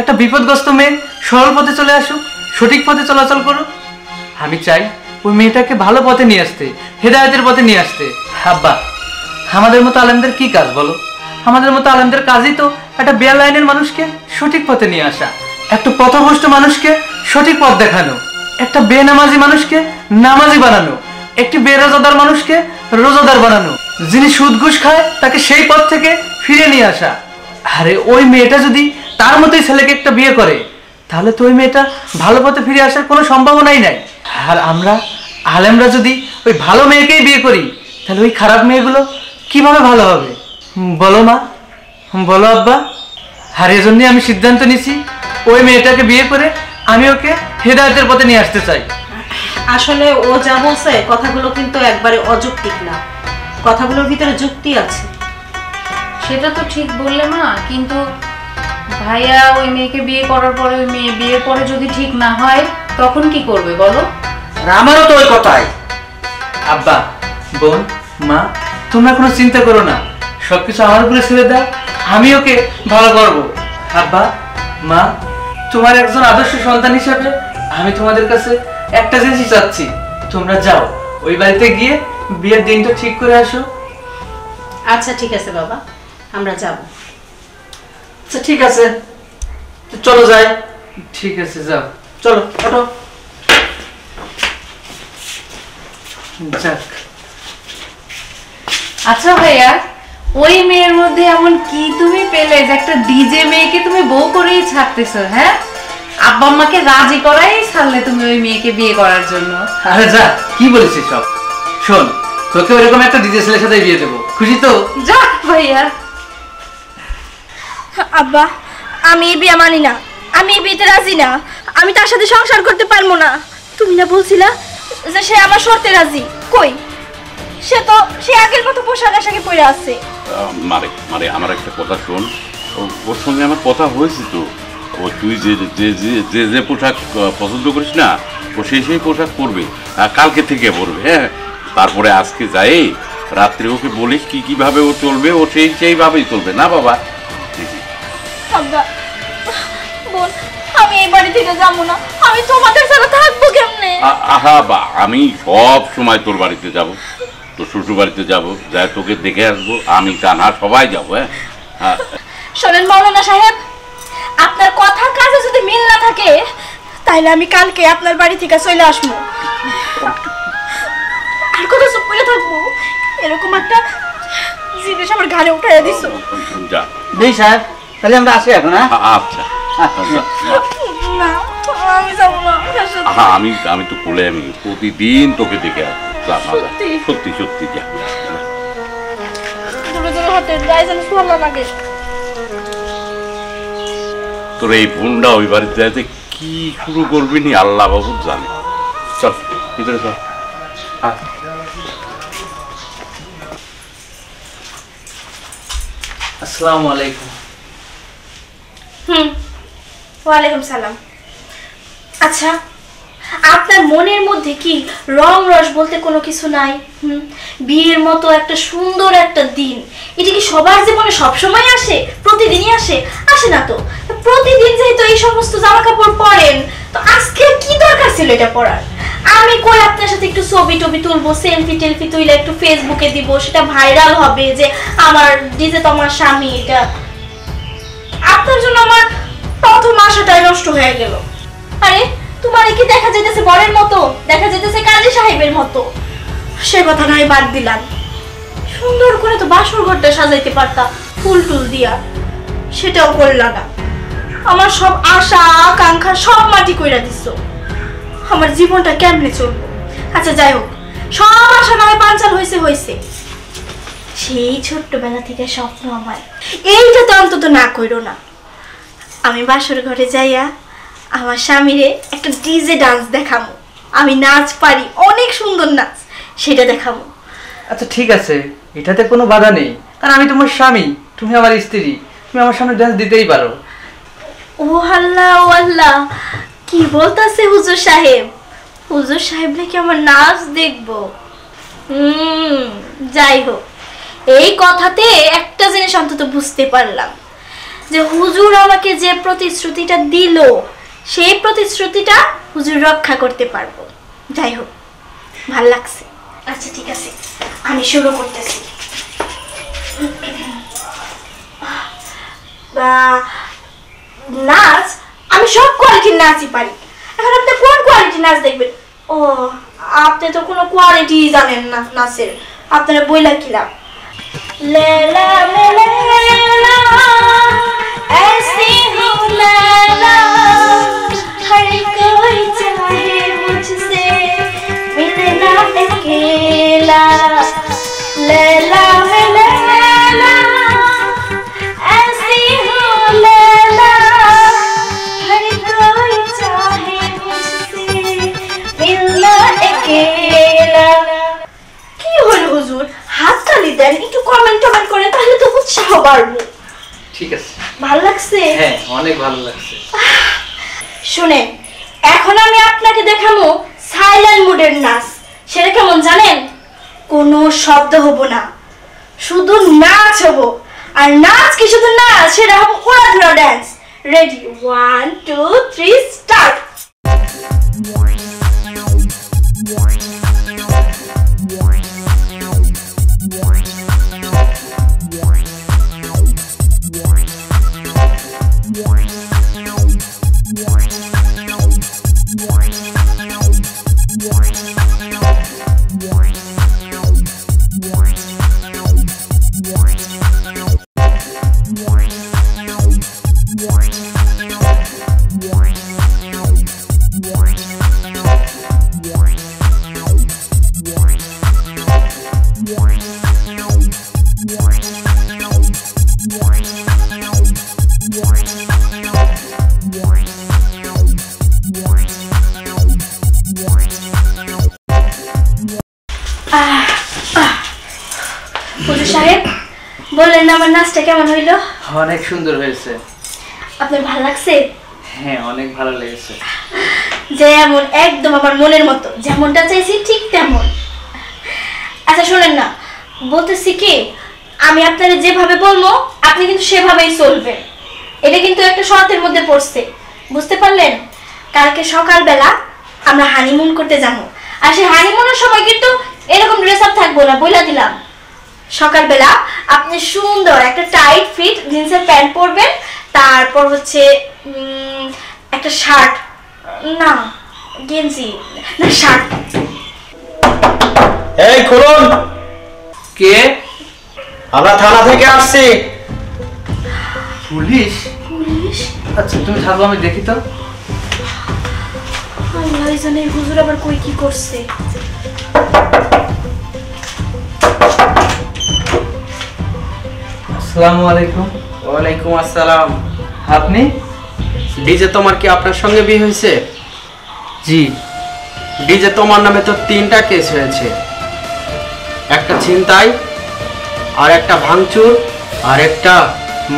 C: একটা বিপদগ্রস্ত মেয়ে সরল পথে চলে আসুক, সঠিক পথে চলাচল করুক? আমি চাই ওই মেয়েটাকে ভালো পথে নিয়ে আসতে, হেদায়েতের পথে নিয়ে আসতে। আব্বা, আমাদের মতো আলেমদের কি কাজ বলো? আমাদের মতো আলেমদের কাজই তো একটা বেআইনের মানুষকে সঠিক পথে নিয়ে আসা, একটা পথভ্রষ্ট মানুষকে সঠিক পথ দেখানো, একটা বেনামাজি মানুষকে নামাজি বানানো, একটি বেরোজাদার মানুষকে রোজাদার বানানো, যিনি সুদ ঘুষ খায় তাকে সেই পথ থেকে ফিরে নিয়ে আসা। আরে ওই মেয়েটা যদি তার মতোই ছেলেকে একটা বিয়ে করে, তাহলে তো ওই মেয়েটা ভালো পথে ফিরে আসার কোনো সম্ভাবনাই নাই। আর আমরা আলেমরা যদি ওই ভালো মেয়েকেই বিয়ে করি, তাহলে ওই খারাপ মেয়েগুলো কিভাবে ভালো হবে বলো মা, বলো আব্বা? আর এজন্যই আমি সিদ্ধান্ত নিছি, ওই মেয়েটাকে বিয়ে করে আমি ওকে হেদায়েতের পথে নিয়ে আসতে চাই।
G: আসলে ও যা বলছে কথাগুলো কিন্তু একবারে অযৌক্তিক না, কথাগুলোর ভিতরে যুক্তি আছে।
H: সেটা তো ঠিক বললে মা, কিন্তু ভাইয়া ওই মেয়েকে বিয়ে করার পরে, ওই মেয়ে বিয়ের পরে যদি ঠিক না হয় তখন কি করবে বলো?
A: আমারও তো ওই কথাই।
C: আব্বা বোন, মা তোমরা কোনো চিন্তা করো না, সবকিছু আমার উপরে ছেড়ে দাও, আমি ওকে ভালো করবো। আব্বা মা, তোমার একজন আদর্শ সন্তান হিসাবে আমি তোমাদের কাছে একটা জিনিস চাচ্ছি, তোমরা যাও ওই বাড়িতে গিয়ে বিয়ের দিনটা ঠিক করে আসো।
G: আচ্ছা ঠিক আছে বাবা, আমরা যাব।
A: আচ্ছা ঠিক আছে, তো চলো যাই।
C: ঠিক আছে যাও।
A: চলো ওঠো।
C: যাক,
H: আচ্ছা ভাইয়া, ওই মেয়ের মধ্যে এমন কি তুমি পেলে যে একটা ডিজে মেয়েকে তুমি বউ করেই ছাড়তেছো? হ্যাঁ, আব্বা আম্মাকে রাজি করাই ছাড়লে তুমি ওই মেয়েকে বিয়ে করার জন্য।
C: আরে যা, কি বলেছিস সব? শোন, তোকে ওইরকম একটা ডিজে ছেলের সাথে বিয়ে দেবো, খুশি তো?
H: যা ভাইয়া।
B: আব্বা, আমি এই বিয়ে মানি না, আমি এই বিয়েতে রাজি না, আমি তার সাথে সংসার করতে পারবো না। তুমি না বলছিলা যে সে আমার শর্তে রাজি? কই, সে আগের মতো পোশাক আশাকে পরে আছে।
E: মারে মারে আমার একটা কথা শোন, ওর সঙ্গে আমার কথা হয়েছে তো। ও তুই যে যে যে যে পোশাক পছন্দ করিস না, ও সেই পোশাক পরবে, কালকে থেকে পরবে। হ্যাঁ, তারপরে আজকে যাই রাত্রে ওকে বলিস কিভাবে ও চলবে, ও সেইভাবেই চলবে না বাবা।
B: আব্বা, বোন, আমি এই বাড়ি থেকে যাবো না, আমি তোমাদের সাথে থাকবো কেমনে?
E: আহা বা, আমি সব সময় তোর বাড়িতে যাব, তোর শ্বশুর বাড়িতে যাবো, যাই তোকে দেখে আসবো, আমি কানা সবাই যাবো। হ্যাঁ,
B: শোনেন মাওলানা সাহেব, আপনার কথা কাজে যদি মিল না থাকে তাহলে আমি কালকে আপনার বাড়ি থেকে চলে আসবো। আর কত চুপ করে থাকবো? এরকম একটা জিনিস আমার ঘাড়ে উঠাইয়া দিছো।
E: যা
A: দেই সাহেব, তাহলে আমরা আসি এখন। হ্যাঁ
E: আচ্ছা,
B: না, আমি যাবো না আপনার সাথে।
E: আমি তো কোলে, আমি প্রতিদিন তোকে দেখে আসবো।
B: সত্যি?
E: সত্যি সত্যি যা।
B: দুজন হাতে গায়ে যেন সোলা লাগে।
E: তোর এই বোনটা ওই বাড়িতে যাইতে কি শুরু করবি নি আল্লাহ বাবু জানে। চল ভিতরে চল।
C: আসসালামু আলাইকুম।
B: ওয়ালাইকুম সালাম। আচ্ছা, আপনার মনের মধ্যে কি রং রস বলতে কোনো কিছু নাই? বিয়ের মতো একটা সুন্দর একটা দিন, এটা কি সবার জীবনে সবসময় আসে? প্রতিদিনই আসে? আসে না তো। প্রতিদিন যেহেতু এই সমস্ত জামা কাপড় পরেন, তো আজকে কি দরকার ছিল এটা পরার? আমি কই আপনার সাথে একটু ছবি টবি তুলবো, সেলফি টেলফি তুলে একটু ফেসবুকে দিব, সেটা ভাইরাল হবে যে আমার ডিজে তো আমার স্বামী। এটা আপনার জন্য আমার প্রথম আশাটাই নষ্ট হয়ে গেল। আরে তোমার কি দেখা যাইতেছে বরের মতো, দেখা যাইতেছে কাজী সাহেবের মতো? সে কথা নয়, বাদ দিলাম। সুন্দর করে তো বাসর ঘরটা সাজাইতে পারতা ফুল টুল দিয়া, সেটাও করলা না। আমার সব আশা আকাঙ্ক্ষা সব মাটি কইরা দিছো। আমার জীবনটা কেমনে চলবো? আচ্ছা যাই হোক, সব আশা নয় পাঞ্চাল হয়েছে। সেই ছোট্টবেলা থেকে স্বপ্ন আমার, এইটা তো অন্তত না কইরো না। আমি বাসর ঘরে যাইয়া আমার স্বামীরে একটা ডিজে ডান্স দেখাবো। আমি নাচ পারি, অনেক সুন্দর নাচ, সেটা দেখাবো।
C: আচ্ছা ঠিক আছে, এটাতে কোনো বাধা নেই, কারণ আমি তোমার স্বামী, তুমি আমার স্ত্রী, তুমি আমার সামনে ডান্স দিতেই পারো।
B: ও আল্লাহ, ও আল্লাহ, কি বলতাছে হুজুর সাহেব? হুজুর সাহেব নাকি আমার নাচ দেখবো? যাই হোক, এই কথাতে একটা জিনিস অন্তত বুঝতে পারলাম যে হুজুর আমাকে যে প্রতিশ্রুতিটা দিল, সেই প্রতিশ্রুতিটা হুজুর রক্ষা করতে পারবো। যাই হোক, ভাল লাগছে। আচ্ছা ঠিক আছে, আমি শুরু করতেছি। নাচ আমি সব কোয়ালিটির নাচই পারি। এখন আপনি কোন কোয়ালিটির নাচ দেখবেন? ও, আপনি তো কোনো কোয়ালিটি জানেন না নাচের, আপনারা বইলা কিলাম। লেলা মেলা ऐसी हूँ लैला, हर कोई चाहे मुझसे मिलना अकेला। लैला मैं लैला, ऐसी हूँ लैला, हर कोई चाहे मुझसे मिलना अकेला। কি হলো হুজুর, হাত তালি দেন, একটু কমেন্ট করেন, তাহলে তো উৎসাহ বাড়বে।
C: ঠিক আছে,
B: ভালো লাগছে?
C: হ্যাঁ অনেক ভালো লাগছে।
B: শুনেন, এখন আমি আপনাকে দেখাবো সাইলেন্ট মুডের নাচ। সেটা কেমন জানেন? কোনো শব্দ হব না, শুধু নাচ হবো। আর নাচ কি শুধু নাচ, সেটা হবে উড়াধুরা ড্যান্স। Ready, 1 2 3 start. হুজুর সাহেব, বললেন না আমার নাচটা কেমন হইলো?
C: অনেক সুন্দর হয়েছে।
B: আপনার ভালো লাগছে?
C: হ্যাঁ, অনেক ভালো লেগেছে।
B: যেমন একদম আমার মনের মতো, যেমনটা চাইছি ঠিক তেমন। আচ্ছা শোনেন না, বলতেছি কি, আমি আপনারা যেভাবে বলবো আপনি কিন্তু সেভাবেই চলবেন। এটা কিন্তু একটা শর্তের মধ্যে পড়ছে, বুঝতে পারলেন? কালকে সকালবেলা আমরা হানিমুন করতে যাবো, আর সেই হানিমুনের সময় কিন্তু এরকম ড্রেস আপ থাকবো না, বইলা দিলাম। সকালবেলা আপনি সুন্দর একটা টাইট ফিট জিন্সের প্যান্ট পরবেন, তারপর হচ্ছে একটা শার্ট, না গেঞ্জি না শার্ট।
A: এই খুলুন।
C: কে?
A: আমরা থানা থেকে আসছি।
C: পুলিশ?
B: পুলিশ?
C: আচ্ছা তুমি থাকো, আমি দেখি তো।
B: আল্লাহ জানে হুজুর আবার কই কি করছে।
C: আসসালামু আলাইকুম।
I: ওয়ালাইকুম আসসালাম।
C: আপনি?
I: ডিজে তোমার কি আপনার সঙ্গে বিয়ে হয়েছে?
C: জি।
I: ডিজে তোমার নামে তো 3টা কেস হয়েছে, একটা ছিনতাই, আর একটা ভাঙচুর, আর একটা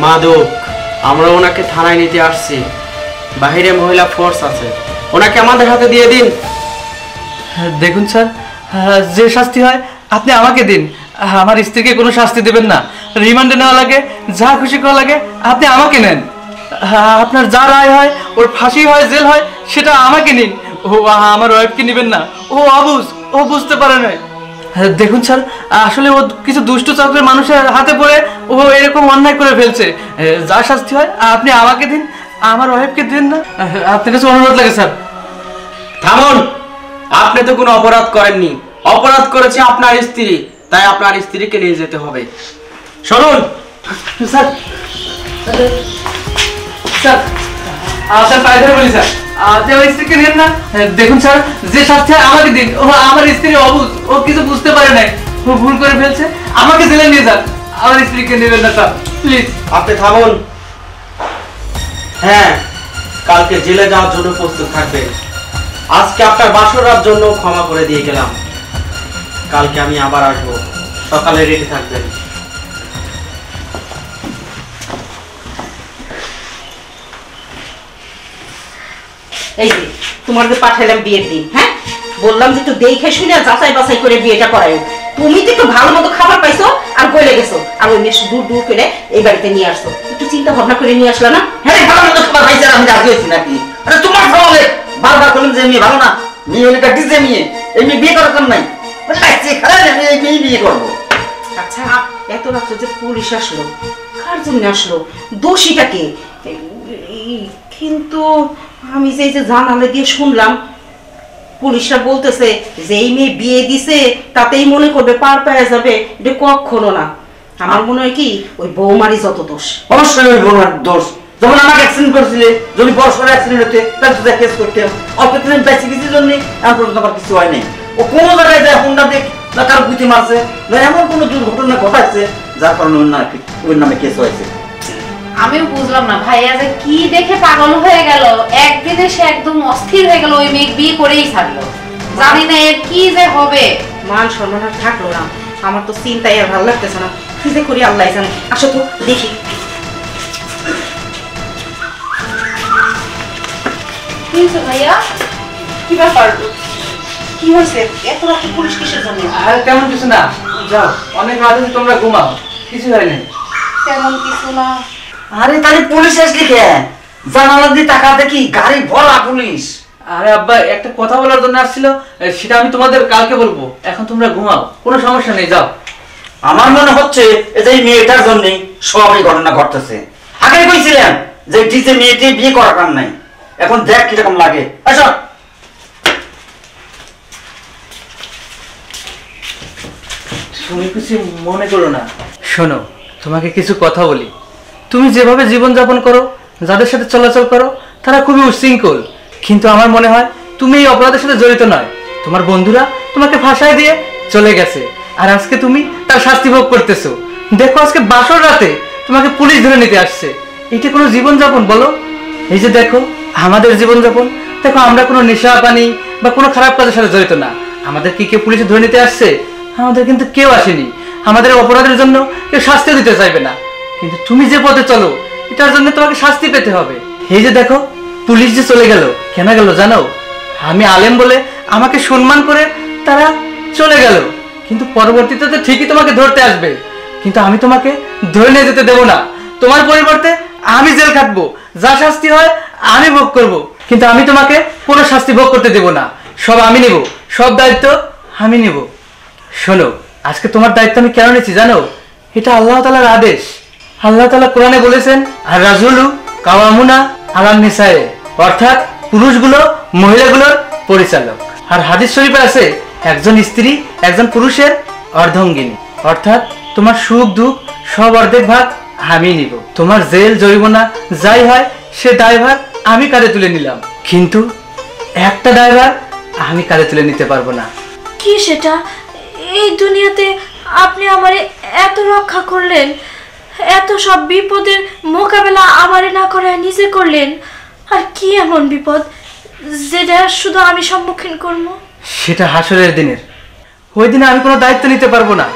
I: মাদক। আমরা ওনাকে থানায় নিতে আসছি, বাইরে মহিলা ফোর্স আছে, ওনাকে আমাদের হাতে দিয়ে দিন।
C: দেখুন স্যার, যে শাস্তি হয় আপনি আমাকে দিন, আমার স্ত্রীকে কোনো শাস্তি দেবেন না। রিমান্ডে নেওয়া লাগে, যা খুশি করা লাগে আপনি আমাকে নেন। আপনার যা রায় হয়, ওর ফাঁসি হয়, জেল হয়, সেটা আমাকে নিন। ও আমার ওয়াইফকে নেবেন না, ও অবুঝ, ও বুঝতে পারে না। দেখুন স্যার, আসলে ও কিছু দুষ্ট চক্রের মানুষের হাতে পড়ে ও এরকম অন্যায় করে ফেলছে। যা শাস্তি হয় আপনি আমাকে দিন, আমার ওয়াইফকে দিন না। আপনার কাছে অনুরোধ লাগে স্যার।
I: থামুন, আপনি তো কোনো অপরাধ করেননি, অপরাধ করেছে আপনার স্ত্রী, তাই আপনার স্ত্রীকে নিয়ে যেতে হবে। শুনুন
C: স্যার, স্যার আপনার পায়ে ধরে বলি স্যার, আপনি আমার স্ত্রীকে নেন না। দেখুন স্যার, যে শাস্তি হয় আমাকে দিন। ও আমার স্ত্রী অবুঝ, ও কিছু বুঝতে পারে নাই, ও ভুল করে ফেলছে, আমাকে জেলে নিয়ে যান। আমার স্ত্রীকে নেবেন না স্যার, প্লিজ।
I: আপনি থামুন। হ্যাঁ, কালকে জেলে যাওয়ার জন্য প্রস্তুত থাকবেন। আজকে আপনার বাসরার জন্য ক্ষমা করে দিয়ে গেলাম, কালকে আমি আবার আসবো, সকালে রেডি থাকবেন।
G: এই যে তোমার যে পাঠাইলাম বিয়ের দিন, হ্যাঁ বললাম যে একটু দেখে শুনে যাচাই বাছাই করে বিয়েটা করায়। তুমি তো একটু ভালো মতো খাবার পাইছো আর গলে গেছো, আর ওই মেয়ে দূর দূর করে এই বাড়িতে নিয়ে আসছো। একটু চিন্তা ভাবনা করে নিয়ে আসলো না?
A: হ্যাঁ, ভালো মতো খাবার পাইছে, আমি রাজি হয়েছি নাকি? আরে তোমার সঙ্গে বারবার বললাম যে মেয়ে ভালো না, মেয়ে হলে একটা ডিজে মেয়ে, এই মেয়ে বিয়ে করার কারণ নাই। আমি এই মেয়ে বিয়ে করবো।
G: আচ্ছা, এত রাত্রে যে পুলিশ আসলো, কার জন্য আসলো? দোষীটা কে? কিন্তু আমি যে জানালে দিয়ে শুনলাম, পুলিশরা বলতেছে যে এই মেয়ে বিয়ে দিছে তাতেই মনে করবে পার পেয়ে যাবে, এটা কখনো না। আমার মনে হয় কি ওই বৌমারি যত দোষ।
A: অবশ্যই ওই বোনার দোষ। যখন আমাকে অ্যাক্সিডেন্ট করেছিলে, যদি বড় সড়ো অ্যাক্সিডেন্ট হতে, তাহলে তো কেস করতে অল্প দিন বেঁচে কিছুর জন্য এমন পর্যন্ত আমার কিছু হয় নাই। ও কোনো জায়গায় যায় হুন্ডা দেখ না কারো গুতি মারছে না এমন কোনো দুর্ঘটনা ঘটাচ্ছে যার কারণে ওর নামে কেস হয়েছে।
H: আমিও বুঝলাম না ভাইয়া যে কি দেখে পাগল হয়ে গেল, একদিনে সে একদম অস্থির হয়ে গেল, ওই মেয়ে বিয়ে করেই ছাড়লো। জানি না এর কি যে হবে।
G: মান সম্মান আর থাকলো না, আমার তো চিন্তায় আর ভালো লাগতেছে না। কি যে করি আল্লাহ জানে। আসো তো দেখি।
H: কি হয়েছে ভাইয়া? কি ব্যাপার?
G: কি হয়েছে এত রাতে পুলিশ কিসের জন্য?
C: আর তেমন কিছু না, যাও অনেক রাত হয়েছে, তোমরা ঘুমাও, কিছু হয়নি।
G: তেমন কিছু না।
A: আরে তাহলে পুলিশ আসলি কে? জানালা দিয়ে টাকা দেখি গাড়ি ভরা পুলিশ।
C: আরে আব্বা একটা কথা বলার জন্য আসছিল, সেটা আমি তোমাদের কালকে বলবো, এখন তোমরা ঘুমাও, কোনো সমস্যা নেই, যাও।
A: আমার মনে হচ্ছে এই মেয়েটার জন্যই সব এই ঘটনা ঘটতেছে। আগে কইছিলাম যে ডিজে মেয়েটি বিয়ে করার কাম নাই, এখন দেখ কিরকম লাগে। আসো
C: তুমি কিছু মনে করো না। শোনো, তোমাকে কিছু কথা বলি। তুমি যেভাবে জীবনযাপন করো, যাদের সাথে চলাচল করো, তারা খুবই উচ্ছৃঙ্খল, কিন্তু আমার মনে হয় তুমি এই অপরাধের সাথে জড়িত নয়। তোমার বন্ধুরা তোমাকে ফাঁসায় দিয়ে চলে গেছে, আর আজকে তুমি তার শাস্তি ভোগ করতেছো। দেখো আজকে বাসর রাতে তোমাকে পুলিশ ধরে নিতে আসছে, এটা কোনো জীবনযাপন বলো? এই যে দেখো আমাদের জীবনযাপন, দেখো আমরা কোনো নেশা পানি বা কোনো খারাপ কাজের সাথে জড়িত না। আমাদের কি কেউ পুলিশে ধরে নিতে আসছে? আমাদের কিন্তু কেউ আসেনি। আমাদের অপরাধের জন্য কেউ শাস্তি দিতে চাইবে না, কিন্তু তুমি যে পথে চলো এটার জন্য তোমাকে শাস্তি পেতে হবে। এই যে দেখো পুলিশ যে চলে গেল, কেন গেল জানো? আমি আলেম বলে আমাকে সম্মান করে তারা চলে গেল, কিন্তু পরবর্তীতে তো ঠিকই তোমাকে ধরতে আসবে, কিন্তু আমি তোমাকে ধরে নিয়ে যেতে দেবো না। তোমার পরিবর্তে আমি জেল খাটবো, যা শাস্তি হয় আমি ভোগ করব, কিন্তু আমি তোমাকে কোনো শাস্তি ভোগ করতে দেবো না। সব আমি নেব, সব দায়িত্ব আমি নেব। শোনো, আজকে তোমার দায়িত্ব আমি কেন নিচ্ছি জানো? এটা আল্লাহ তাআলার আদেশ। আল্লাহ তাআলা কোরআনে বলেছেন, আর রাজুলু কাওয়ামুনা আলান নিসায়ে, অর্থাৎ পুরুষগুলো মহিলাগুলোর পরিচালক। আর হাদিস শরীফে আছে, একজন স্ত্রী একজন পুরুষের অর্ধাঙ্গিনী, অর্থাৎ তোমার সুখ দুঃখ সব অর্ধেক ভাগ আমি নিব। তোমার জেল জরিমানা যাই হয় সে দায়ভার আমি কাঁধে তুলে নিলাম, কিন্তু একটা দায়ভার আমি কাঁধে তুলে নিতে পারবো না।
B: কি সেটা? এই দুনিয়াতে আপনি আমারে এত রক্ষা করলেন, এত সব বিপদের মোকাবেলা আমারে না করে নিজে করলেন, আর কি এমন বিপদ যেটা শুধু আমি সম্মুখীন করবো?
C: সেটা হাসরের দিনের। ওই দিনে আমি কোনো দায়িত্ব নিতে পারবো না।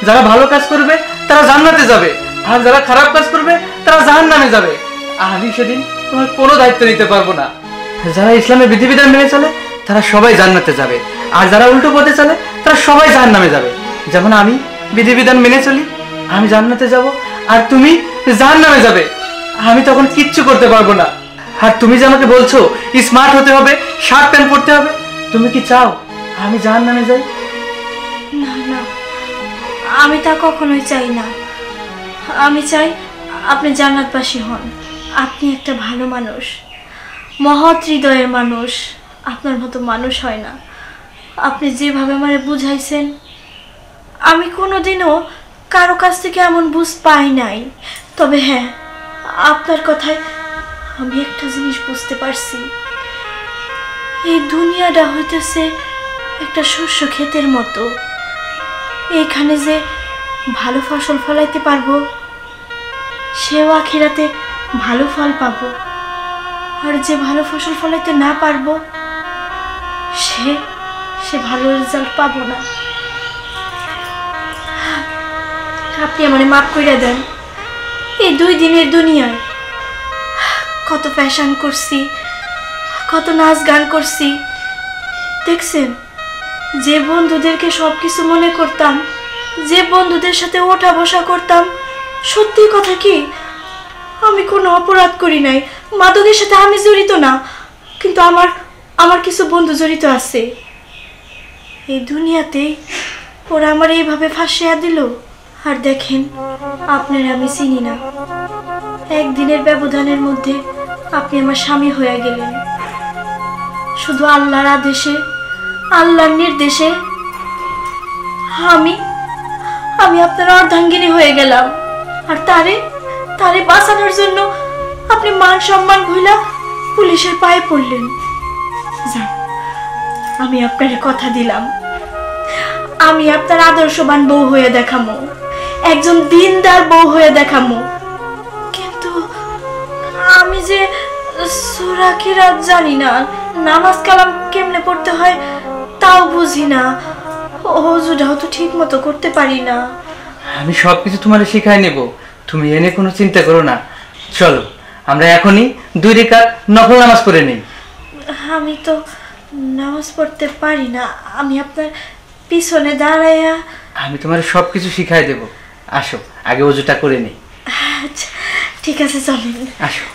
C: যারা ভালো কাজ করবে তারা জান্নাতে যাবে, আর যারা খারাপ কাজ করবে তারা জাহান্নামে যাবে। আমি সেদিন তোমার কোনো দায়িত্ব নিতে পারবো না। যারা ইসলামের বিধিবিধান মেনে চলে তারা সবাই জান্নাতে যাবে, আর যারা উল্টো পথে চলে তারা সবাই জাহান্নামে যাবে। যেমন আমি বিধিবিধান মেনে চলি, আমি জান্নাতে যাব, আর তুমি জাহান্নামে যাবে। আমি তখন কিচ্ছু করতে পারবো না। আর তুমি যে আমাকে বলছো স্মার্ট হতে হবে, শার্ট প্যান্ট পরতে হবে, তুমি কি চাও আমি জাহান্নামে যাই?
B: না না, আমি তা কখনোই চাই না। আমি চাই আপনি জান্নাতবাসী হন। আপনি একটা ভালো মানুষ, মহৎ হৃদয়ের মানুষ। আপনার মতো মানুষ হয় না। আপনি যেভাবে আমারে বুঝাইছেন, আমি কোনোদিনও কারো কাছ থেকে এমন বুঝ পাই নাই। তবে হ্যাঁ, আপনার কথায় আমি একটা জিনিস বুঝতে পারছি, এই দুনিয়াটা হইতেছে একটা শস্য ক্ষেতের মতো। এইখানে যে ভালো ফসল ফলাইতে পারবো, সেও আখিরাতে ভালো ফল পাবো, আর যে ভালো ফসল ফলাইতে না পারবো সে ভালো রেজাল্ট পাবো না। আপনি আমারে মাফ করে দেন। এই 2 দিনের দুনিয়ায় কত ফ্যাশন করছি, কত নাচ গান করছি, দেখছেন? যে বন্ধুদেরকে সব কিছু মনে করতাম, যে বন্ধুদের সাথে ওঠা বসা করতাম, সত্যি কথা কি আমি কোনো অপরাধ করি নাই, মাদকের সাথে আমি জড়িত না, কিন্তু আমার কিছু বন্ধু জড়িত আছে। এই দুনিয়াতেই ওরা আমার এইভাবে ফাঁসিয়া দিল। আর দেখেন, আপনার আমি চিনি না, একদিনের ব্যবধানের মধ্যে আপনি আমার স্বামী হয়ে গেলেন। শুধু আল্লাহর আদেশে, আল্লাহর নির্দেশে আমি আপনার অর্ধাঙ্গিনী হয়ে গেলাম। আর তারে বাঁচানোর জন্য আপনি মান সম্মান ভুলা পুলিশের পায়ে পড়লেন। যান, আমি আপনার কথা দিলাম, আমি আপনার আদর্শবান বউ হয়ে দেখামো, একজন দিনদার বউ হয়ে দেখামো। কিন্তু আমি যে সূরা কিরাত জানি না, নামাজ কালাম কেমনে পড়তে হয় তাও বুঝি না, ওযুটাও তো ঠিক মতো করতে পারি না।
C: আমি সবকিছু তোমার শিখাই নেব, তুমি এনে কোনো চিন্তা করো না। চলো আমরা এখনই 2 রাকাত নফল নামাজ পড়ে নেই।
B: আমি তো নামাজ পড়তে পারি না, আমি আপনার পিছনে দাঁড়াইয়া।
C: আমি তোমার সব কিছু শিখাই দেব, আসো আগে ওজুটা করে নিই।
B: আচ্ছা ঠিক আছে, চলেন।
C: আসো।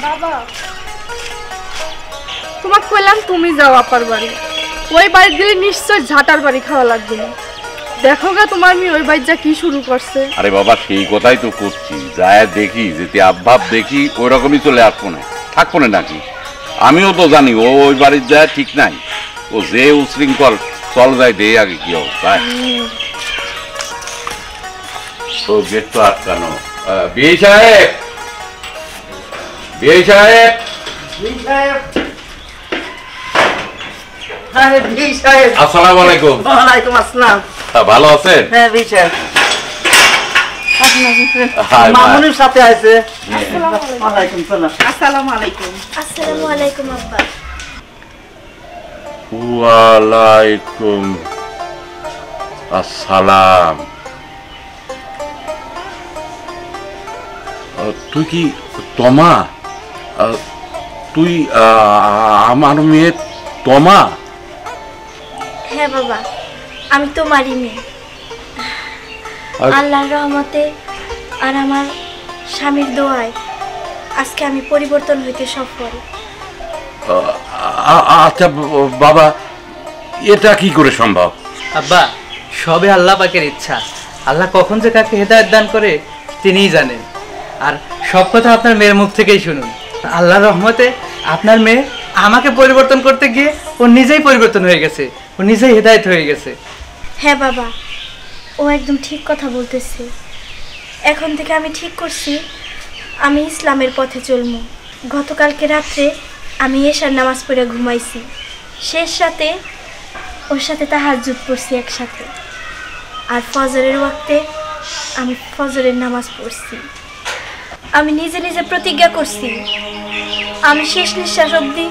F: বাবা, তোমাকে কইলাম তুমি যাও আপার বাড়ি, ওই বাড়ি গেলে নিশ্চয় ঝাঁটার বাড়ি খাওয়া লাগবে না। দেখো গা তোমার মেয়ে ওই বাড়ি যা কি শুরু করছে।
E: আরে বাবা সেই কথাই তো করছি, যায় দেখি যেতে আবভাব দেখি ওই রকমই চলে আসবো না, থাকবো না নাকি? আমিও তো জানি ও ওই বাড়ির যায় ঠিক নাই, ও যে উশৃঙ্খল চল যায় দে আগে কি অবস্থা। তো গেট তো আটকানো। বিয়ে সাহেব, বিয়ে সাহেব, আসসালামু আলাইকুম।
A: ওয়ালাইকুম আসসালাম।
E: ভালো আছেন?
A: হ্যাঁ বিয়ে সাহেব,
E: হাই মা।
A: মামুনির সাথে আছে। ওয়ালাইকুম সালাম।
G: আসসালামু আলাইকুম।
B: আসসালামু আলাইকুম আব্বা।
E: ওয়ালাইকুম আসসালাম। তুই কি তমা? তুই আমার মেয়ে তমা?
B: হ্যাঁ বাবা, আমি তোমারই মেয়ে। আল্লাহর রহমতে আর আমার স্বামীর দোয়ায় আজকে আমি পরিবর্তন হইতে সফল।
E: আচ্ছা বাবা, এটা কি করে সম্ভব?
C: আব্বা, সবে আল্লাহ পাকের ইচ্ছা। আল্লাহ কখন যে কাকে হেদায়েত দান করে তিনিই জানেন। আর সব কথা আপনার মেয়ের মুখ থেকেই শুনুন। আল্লাহর রহমতে আপনার মেয়ে আমাকে পরিবর্তন করতে গিয়ে ও নিজেই পরিবর্তন হয়ে গেছে, ও নিজেই হেদায়েত হয়ে গেছে।
B: হ্যাঁ বাবা, ও একদম ঠিক কথা বলতেছে। এখন থেকে আমি ঠিক করছি আমি ইসলামের পথে চলবো। গতকালকে রাত্রে আমি এশার নামাজ পড়ে ঘুমাইছি, শেষ রাতে ওর সাথে তাহাজ্জুদ পড়ছি একসাথে। আর ফজরের ওয়াক্তে আমি ফজরের নামাজ পড়ছি। আমি নিজে নিজে প্রতিজ্ঞা করছি আমি শেষ নিঃশ্বাস অবধি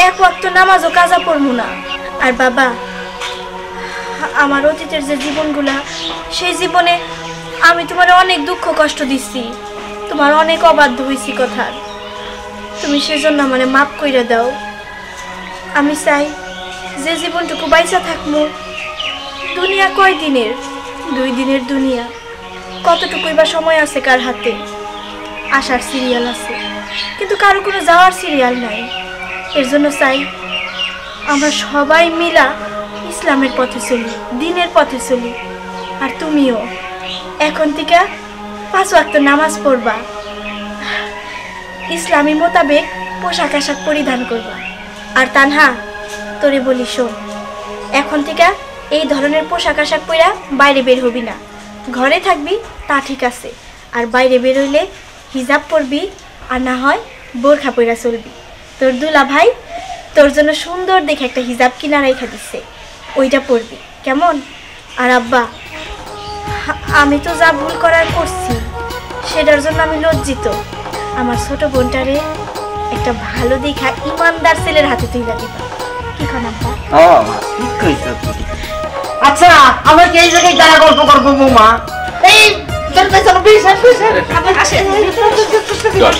B: এক ওয়াক্ত নামাজও কাজা পড়বো না। আর বাবা, আমার অতীতের যে জীবনগুলা, সেই জীবনে আমি তোমার অনেক দুঃখ কষ্ট দিচ্ছি, তোমার অনেক অবাধ্য হয়েছি কথার। তুমি সেজন্য মানে মাফ কইরা দাও। আমি চাই যে জীবনটুকু বাইচা থাকবো, দুনিয়া কয় দিনের? 2 দিনের দুনিয়া। কতটুকুই বা সময় আছে কার হাতে? আসার সিরিয়াল আছে, কিন্তু কারো কোনো যাওয়ার সিরিয়াল নাই। এর জন্য চাই আমরা সবাই মিলা ইসলামের পথে চলি, দ্বীনের পথে চলি। আর তুমিও এখন থেকে 5 ওয়াক্ত নামাজ পড়বা, ইসলামী মোতাবেক পোশাক আশাক পরিধান করবা। আর তানহা, তোরে বলি শোন, এখন থেকে এই ধরনের পোশাক আশাক পরা বাইরে বের হবি না। ঘরে থাকবি তা ঠিক আছে, আর বাইরে বের হইলে হিজাব পরবি, আর না হয় বোরখা পরা চলবি। তোর দুলা ভাই তোর জন্য সুন্দর দেখে একটা হিজাব কিনা রাইখা দিচ্ছে, ওইটা পরবি, কেমন? আর আব্বা, আমি তো যা ভুল করার করছি সেটার জন্য আমি লজ্জিত। আমার ছোট বোনটারে একটা ভালো দেখা ইমানদার ছেলের হাতে তুইলা দিবা, কি খান আব্বা?
A: ঠিক কইছো। আচ্ছা, আমরা কি এই জায়গায় দাঁড়া গল্প করবো বৌমা? এই চল চল, বিশ
E: চল।